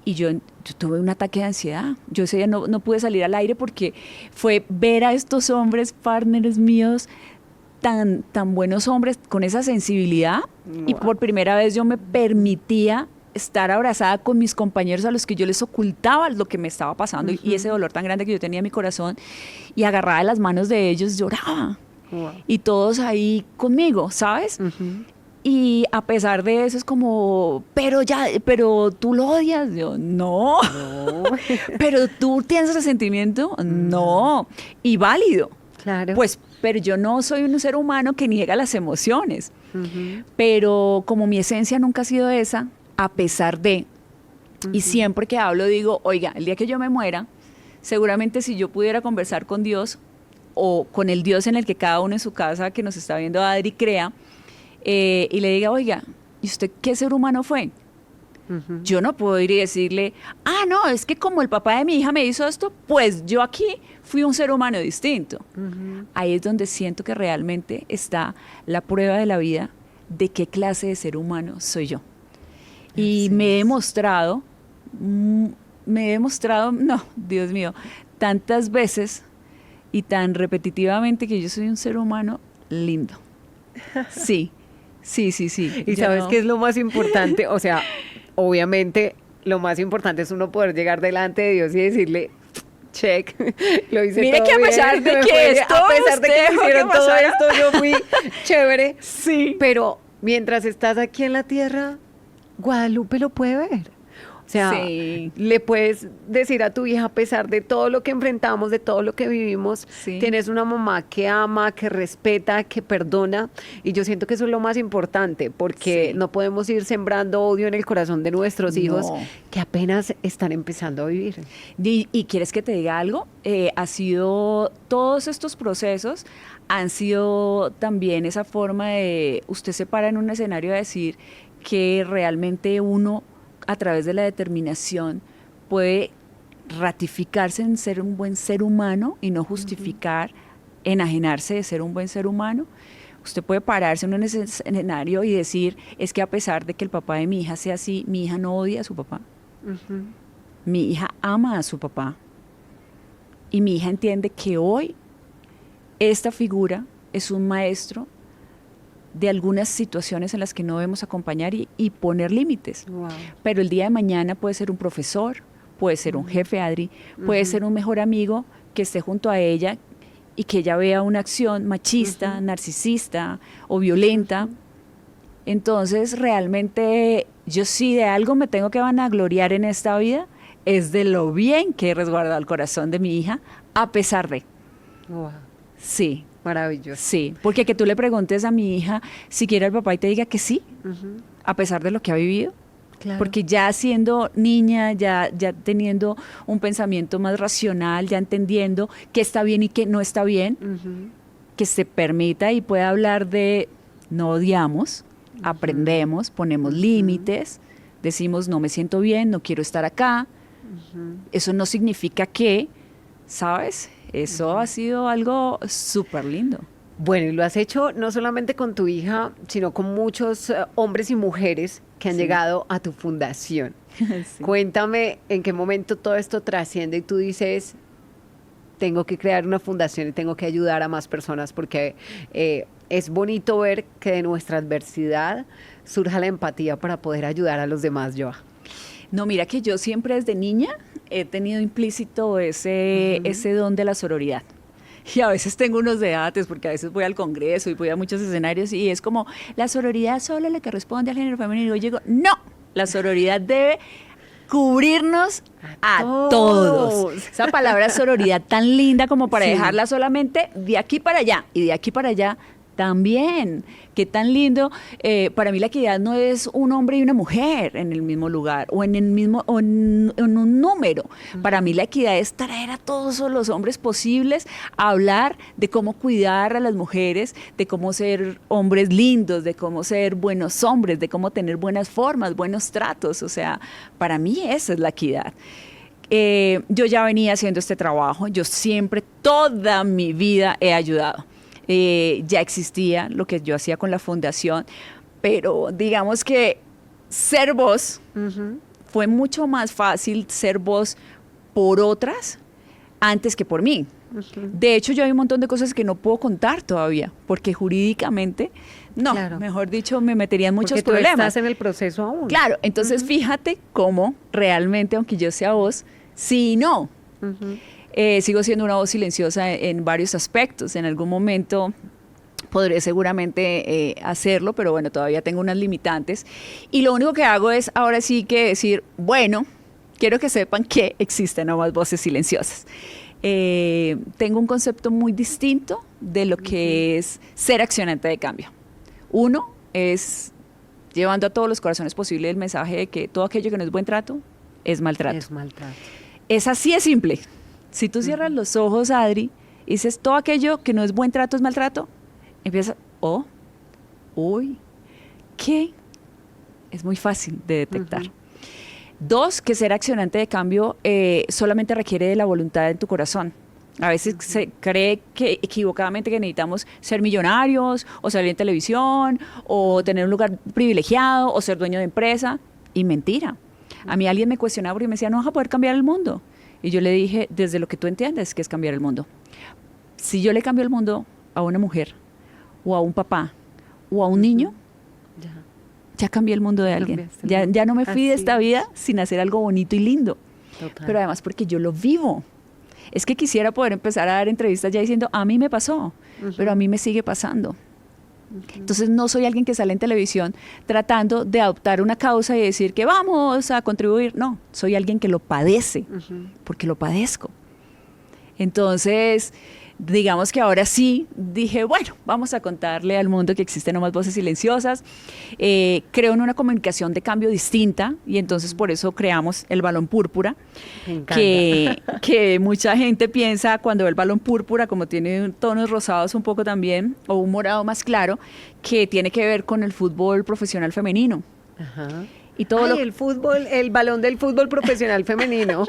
y yo tuve un ataque de ansiedad. Yo ese día no pude salir al aire porque fue ver a estos hombres, partners míos, tan buenos hombres, con esa sensibilidad. Wow. Y por primera vez yo me permitía estar abrazada con mis compañeros a los que yo les ocultaba lo que me estaba pasando y ese dolor tan grande que yo tenía en mi corazón, y agarrada de las manos de ellos lloraba. Wow. Y todos ahí conmigo, ¿sabes? Y a pesar de eso es como, pero tú lo odias. Yo, no. Pero tú tienes ese sentimiento, no. Y válido. Claro. Pues, pero yo no soy un ser humano que niega las emociones. Pero como mi esencia nunca ha sido esa, a pesar de, y siempre que hablo digo, oiga, el día que yo me muera, seguramente si yo pudiera conversar con Dios o con el Dios en el que cada uno en su casa que nos está viendo, Adri, crea, y le diga, oiga, ¿y usted qué ser humano fue? Yo no puedo ir y decirle, no, es que como el papá de mi hija me hizo esto, pues yo aquí fui un ser humano distinto. Ahí es donde siento que realmente está la prueba de la vida de qué clase de ser humano soy yo. Y me he demostrado, no, Dios mío, tantas veces y tan repetitivamente que yo soy un ser humano lindo. Sí. ¿Y sabes qué es lo más importante? O sea, obviamente lo más importante es uno poder llegar delante de Dios y decirle, check, lo hice mire todo que a pesar bien, de que esto, a pesar de que me hicieron todo esto, yo fui chévere. Sí. Pero mientras estás aquí en la tierra, Guadalupe lo puede ver. sea, Sí. le puedes decir a tu hija, a pesar de todo lo que enfrentamos, de todo lo que vivimos, Sí. tienes una mamá que ama, que respeta, que perdona. Y yo siento que eso es lo más importante, porque Sí. no podemos ir sembrando odio en el corazón de nuestros hijos No. que apenas están empezando a vivir. Y quieres que te diga algo, ha sido, todos estos procesos han sido también esa forma de, usted se para en un escenario a decir que realmente uno, a través de la determinación, puede ratificarse en ser un buen ser humano y no justificar, enajenarse de ser un buen ser humano. Usted puede pararse en un escenario y decir, es que a pesar de que el papá de mi hija sea así, mi hija no odia a su papá. Ujú. Mi hija ama a su papá. Y mi hija entiende que hoy esta figura es un maestro de algunas situaciones en las que no debemos acompañar y poner límites. Wow. Pero el día de mañana puede ser un profesor, puede ser un jefe, Adri, puede ser un mejor amigo que esté junto a ella y que ella vea una acción machista, narcisista o violenta. Entonces, realmente, yo sí de algo me tengo que vanagloriar en esta vida, es de lo bien que he resguardado el corazón de mi hija, a pesar de. Wow. Sí, Maravilloso. sí. Porque que tú le preguntes a mi hija si quiere al papá y te diga que sí, Ujú. a pesar de lo que ha vivido. Claro. Porque ya siendo niña, ya teniendo un pensamiento más racional, ya entendiendo qué está bien y qué no está bien, Ujú. que se permita y pueda hablar de no odiamos, aprendemos, ponemos límites, decimos no me siento bien, no quiero estar acá. Eso no significa que, ¿sabes? Eso ha sido algo súper lindo. Bueno, y lo has hecho no solamente con tu hija, sino con muchos hombres y mujeres que han Sí. llegado a tu fundación. Sí. Cuéntame en qué momento todo esto trasciende y tú dices, tengo que crear una fundación y tengo que ayudar a más personas, porque es bonito ver que de nuestra adversidad surja la empatía para poder ayudar a los demás, Joa. No, mira que yo siempre desde niña he tenido implícito ese don de la sororidad. Y a veces tengo unos debates, porque a veces voy al Congreso y voy a muchos escenarios y es como, la sororidad solo le corresponde al género femenino. Y yo digo, no, la sororidad debe cubrirnos a todos. Esa palabra sororidad tan linda como para Sí. dejarla solamente de aquí para allá y de aquí para allá también. Qué tan lindo. Para mí la equidad no es un hombre y una mujer en el mismo lugar o en el mismo o en un número. Para mí la equidad es traer a todos los hombres posibles a hablar de cómo cuidar a las mujeres, de cómo ser hombres lindos, de cómo ser buenos hombres, de cómo tener buenas formas, buenos tratos. O sea, para mí esa es la equidad. Yo ya venía haciendo este trabajo, yo siempre, toda mi vida he ayudado. Ya existía lo que yo hacía con la fundación, pero digamos que ser voz fue mucho más fácil ser voz por otras antes que por mí. De hecho, yo hay un montón de cosas que no puedo contar todavía, porque jurídicamente, no, Claro. mejor dicho, me metería en muchos Porque tú problemas. estás en el proceso aún. Claro, entonces fíjate cómo realmente, aunque yo sea voz, sí y no. Sigo siendo una voz silenciosa en varios aspectos. En algún momento podré seguramente hacerlo, pero bueno, todavía tengo unas limitantes. Y lo único que hago es ahora sí que decir, bueno, quiero que sepan que existen nuevas voces silenciosas. Tengo un concepto muy distinto de lo que es ser accionante de cambio. Uno es llevando a todos los corazones posible el mensaje de que todo aquello que no es buen trato es maltrato. Es maltrato. Es así de simple. Si tú cierras los ojos, Adri, y dices todo aquello que no es buen trato es maltrato, empieza, uy, ¿qué? Es muy fácil de detectar. Dos, que ser accionante de cambio solamente requiere de la voluntad en tu corazón. A veces se cree que equivocadamente que necesitamos ser millonarios, o salir en televisión, o tener un lugar privilegiado, o ser dueño de empresa. Y mentira. A mí alguien me cuestionaba porque me decía, no vas a poder cambiar el mundo. Y yo le dije, desde lo que tú entiendes, que es cambiar el mundo. Si yo le cambio el mundo a una mujer, o a un papá, o a un niño, ya cambié el mundo de alguien. Cambiaste el mundo. Ya no me fui de Así esta es. vida sin hacer algo bonito y lindo. Total. Pero además porque yo lo vivo. Es que quisiera poder empezar a dar entrevistas ya diciendo, a mí me pasó, pero a mí me sigue pasando. Entonces no soy alguien que sale en televisión tratando de adoptar una causa y decir que vamos a contribuir. No, soy alguien que lo padece, porque lo padezco. Entonces, digamos que ahora sí dije, bueno, vamos a contarle al mundo que existen No Más Voces Silenciosas. Creo en una comunicación de cambio distinta y entonces por eso creamos el balón púrpura, que mucha gente piensa cuando ve el balón púrpura, como tiene tonos rosados un poco también, o un morado más claro, que tiene que ver con el fútbol profesional femenino. Ajá. Y todo el fútbol, el balón del fútbol profesional femenino.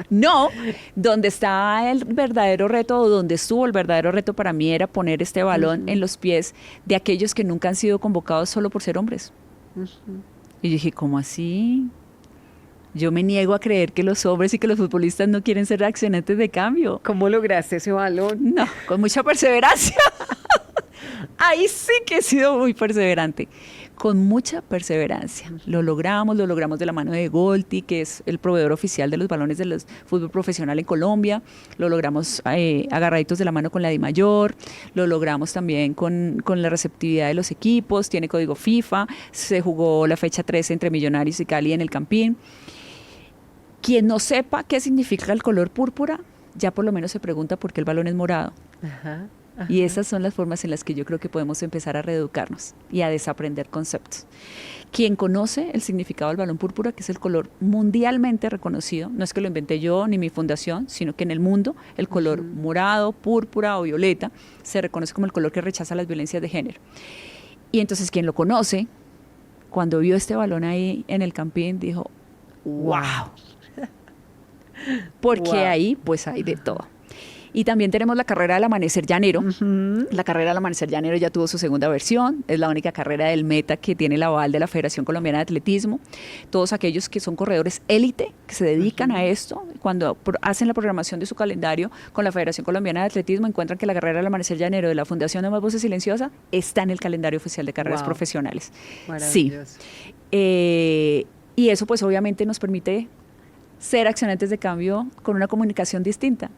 No, donde está el verdadero reto, o donde estuvo el verdadero reto para mí era poner este balón en los pies de aquellos que nunca han sido convocados solo por ser hombres. Y yo dije, ¿cómo así? Yo me niego a creer que los hombres y que los futbolistas no quieren ser accionantes de cambio. ¿Cómo lograste ese balón? No, con mucha perseverancia. Ahí sí que he sido muy perseverante. Con mucha perseverancia. Lo logramos de la mano de Golti, que es el proveedor oficial de los balones del fútbol profesional en Colombia. Lo logramos agarraditos de la mano con la DIMAYOR. Lo logramos también con la receptividad de los equipos. Tiene código FIFA. Se jugó la fecha 13 entre Millonarios y Cali en el Campín. Quien no sepa qué significa el color púrpura, ya por lo menos se pregunta por qué el balón es morado. Ajá. Y esas son las formas en las que yo creo que podemos empezar a reeducarnos y a desaprender conceptos. Quien conoce el significado del balón púrpura, que es el color mundialmente reconocido, no es que lo inventé yo ni mi fundación, sino que en el mundo el color morado, púrpura o violeta se reconoce como el color que rechaza las violencias de género. Y entonces quien lo conoce, cuando vio este balón ahí en el Campín, dijo, ¡wow! Porque ahí pues hay de todo. Y también tenemos la carrera del Amanecer Llanero. La carrera del Amanecer Llanero ya tuvo su segunda versión. Es la única carrera del Meta que tiene el aval de la Federación Colombiana de Atletismo. Todos aquellos que son corredores élite, que se dedican a esto, cuando hacen la programación de su calendario con la Federación Colombiana de Atletismo, encuentran que la carrera del Amanecer Llanero de la Fundación No Más Voces Silenciosas está en el calendario oficial de carreras profesionales. Maravilloso. Sí. Y eso pues obviamente nos permite ser accionantes de cambio con una comunicación distinta.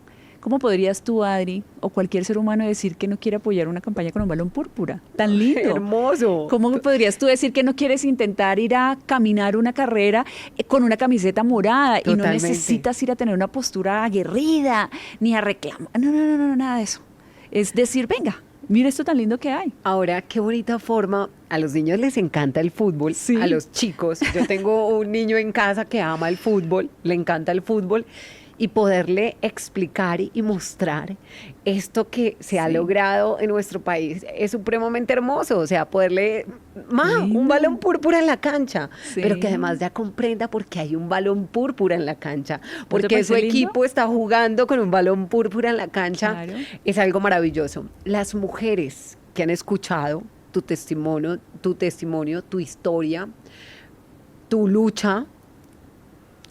¿Cómo podrías tú, Adri, o cualquier ser humano decir que no quiere apoyar una campaña con un balón púrpura? ¡Tan lindo! ¡Hermoso! ¿Cómo podrías tú decir que no quieres intentar ir a caminar una carrera con una camiseta morada? Totalmente. Y no necesitas ir a tener una postura aguerrida, ni a reclamar. No, nada de eso. Es decir, venga, mira esto tan lindo que hay. Ahora, qué bonita forma. A los niños les encanta el fútbol, sí. A los chicos. Yo tengo un niño en casa que ama el fútbol, le encanta el fútbol. Y poderle explicar y mostrar esto que se ha logrado en nuestro país es supremamente hermoso. O sea, poderle, un balón púrpura en la cancha, pero que además ya comprenda por qué hay un balón púrpura en la cancha, porque su equipo está jugando con un balón púrpura en la cancha. Claro. Es algo maravilloso. Las mujeres que han escuchado tu testimonio, tu historia, tu lucha,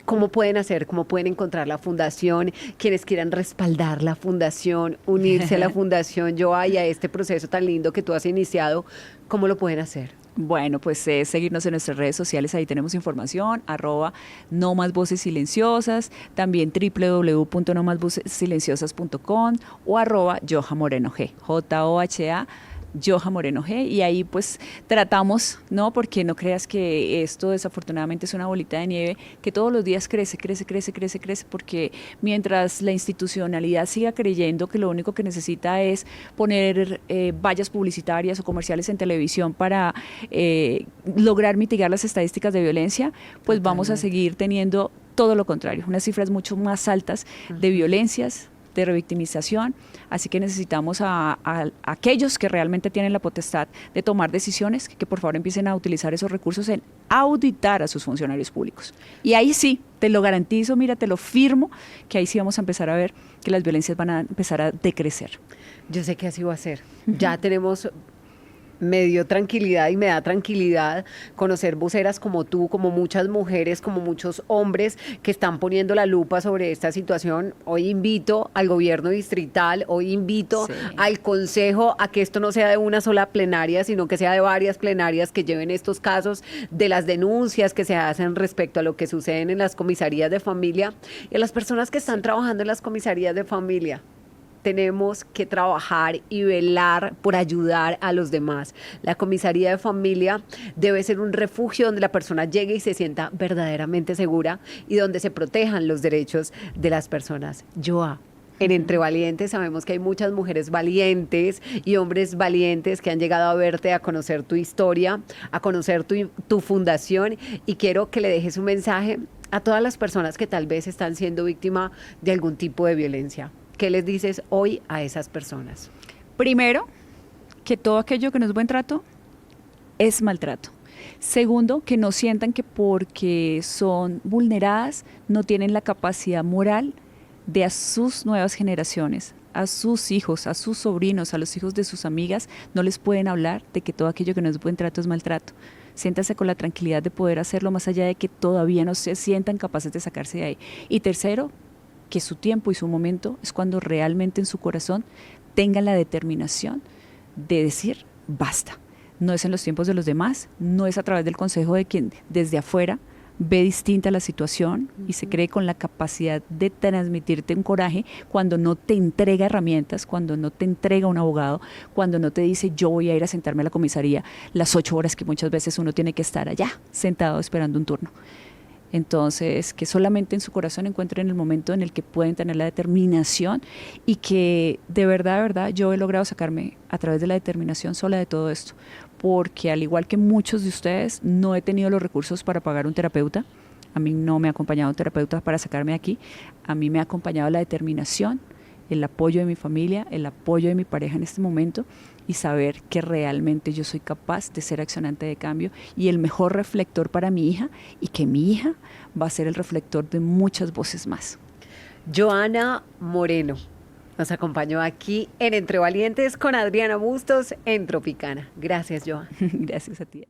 ¿cómo pueden hacer? ¿Cómo pueden encontrar la fundación? Quienes quieran respaldar la fundación, unirse a la fundación Yoa y a este proceso tan lindo que tú has iniciado, ¿cómo lo pueden hacer? Bueno, pues seguirnos en nuestras redes sociales, ahí tenemos información, @No Más Voces Silenciosas, también www.nomasvocesilenciosas.com o @YohaMorenoG, JOHA Yoha Moreno G, y ahí pues tratamos, ¿no? Porque no creas que esto desafortunadamente es una bolita de nieve que todos los días crece, porque mientras la institucionalidad siga creyendo que lo único que necesita es poner vallas publicitarias o comerciales en televisión para lograr mitigar las estadísticas de violencia, pues vamos a seguir teniendo todo lo contrario, unas cifras mucho más altas de violencias, de revictimización, así que necesitamos a aquellos que realmente tienen la potestad de tomar decisiones, que por favor empiecen a utilizar esos recursos en auditar a sus funcionarios públicos. Y ahí sí, te lo garantizo, mira, te lo firmo, que ahí sí vamos a empezar a ver que las violencias van a empezar a decrecer. Yo sé que así va a ser. Ya tenemos... Me dio tranquilidad y me da tranquilidad conocer voceras como tú, como muchas mujeres, como muchos hombres que están poniendo la lupa sobre esta situación. Hoy invito al gobierno distrital, hoy invito al consejo a que esto no sea de una sola plenaria, sino que sea de varias plenarias que lleven estos casos de las denuncias que se hacen respecto a lo que sucede en las comisarías de familia y a las personas que están trabajando en las comisarías de familia. tenemos que trabajar y velar por ayudar a los demás. La comisaría de familia debe ser un refugio donde la persona llegue y se sienta verdaderamente segura y donde se protejan los derechos de las personas. Joa, en Entre Valientes sabemos que hay muchas mujeres valientes y hombres valientes que han llegado a verte, a conocer tu historia, a conocer tu fundación, y quiero que le dejes un mensaje a todas las personas que tal vez están siendo víctima de algún tipo de violencia. ¿Qué les dices hoy a esas personas? Primero, que todo aquello que no es buen trato es maltrato. Segundo, que no sientan que porque son vulneradas no tienen la capacidad moral de a sus nuevas generaciones, a sus hijos, a sus sobrinos, a los hijos de sus amigas, no les pueden hablar de que todo aquello que no es buen trato es maltrato. Siéntase con la tranquilidad de poder hacerlo, más allá de que todavía no se sientan capaces de sacarse de ahí. Y tercero, que su tiempo y su momento es cuando realmente en su corazón tengan la determinación de decir basta. No es en los tiempos de los demás, no es a través del consejo de quien desde afuera ve distinta la situación y se cree con la capacidad de transmitirte un coraje cuando no te entrega herramientas, cuando no te entrega un abogado, cuando no te dice yo voy a ir a sentarme a la comisaría las 8 horas que muchas veces uno tiene que estar allá sentado esperando un turno. Entonces, que solamente en su corazón encuentren el momento en el que pueden tener la determinación y que de verdad, yo he logrado sacarme a través de la determinación sola de todo esto, porque al igual que muchos de ustedes, no he tenido los recursos para pagar un terapeuta. A mí no me ha acompañado un terapeuta para sacarme de aquí. A mí me ha acompañado la determinación, el apoyo de mi familia, el apoyo de mi pareja en este momento, y saber que realmente yo soy capaz de ser accionante de cambio y el mejor reflector para mi hija, y que mi hija va a ser el reflector de muchas voces más. Joana Moreno nos acompañó aquí en Entre Valientes con Adriana Bustos en Tropicana. Gracias, Joana. Gracias a ti.